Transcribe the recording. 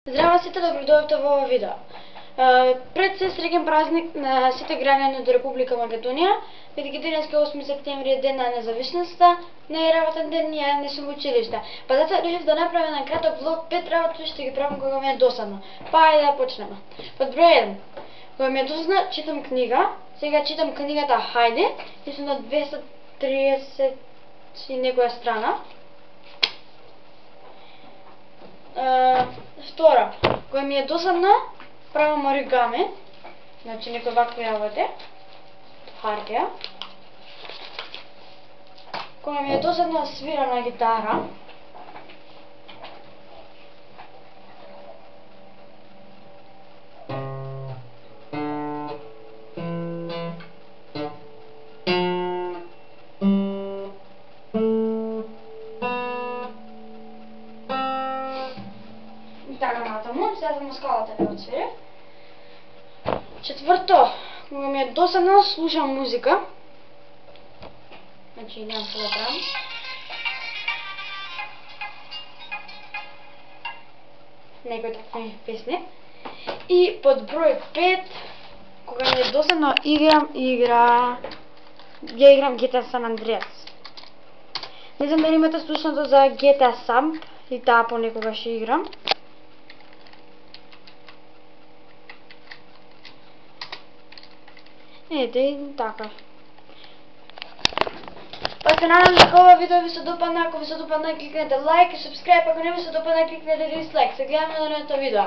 Здраво сите, добродојавте во ова видео. Пред се среќен празник на сите граѓани од Република Македонија, бидејќи денеска е 8 септември е ден на независноста, не е работен ден, ние не сум во училиште. Па затоа решив да направам еден краток влог, 5 работи што ги правам кога ми е досадно. Па ајде да почнеме. Под број 1. Кога ми е досадно, читам книга. Сега читам книгата Хајде, и сум на 230 и некоја страна. Втора, кога ми е досадно, правам оригами, значи некој вакви работи, хартија. Кога ми е досадно, свирам на гитара. Така натаму, сега за мускалата не отсвирив. Четврто, кога ми е досадно, слушам музика. Значи немам што да правам. Некои такви песни. И под број 5, кога ми е досадно, играм GTA San Andreas. Не знам дали имате слушнато за GTA Samp, и таа понекогаш играм. Ете и така. Па се надам дека ова видео ви се допадна, ако ви се допадна кликнете лайк и субскрайб, ако не ви се допадна кликнете дислайк. Се гледаме на новото видео.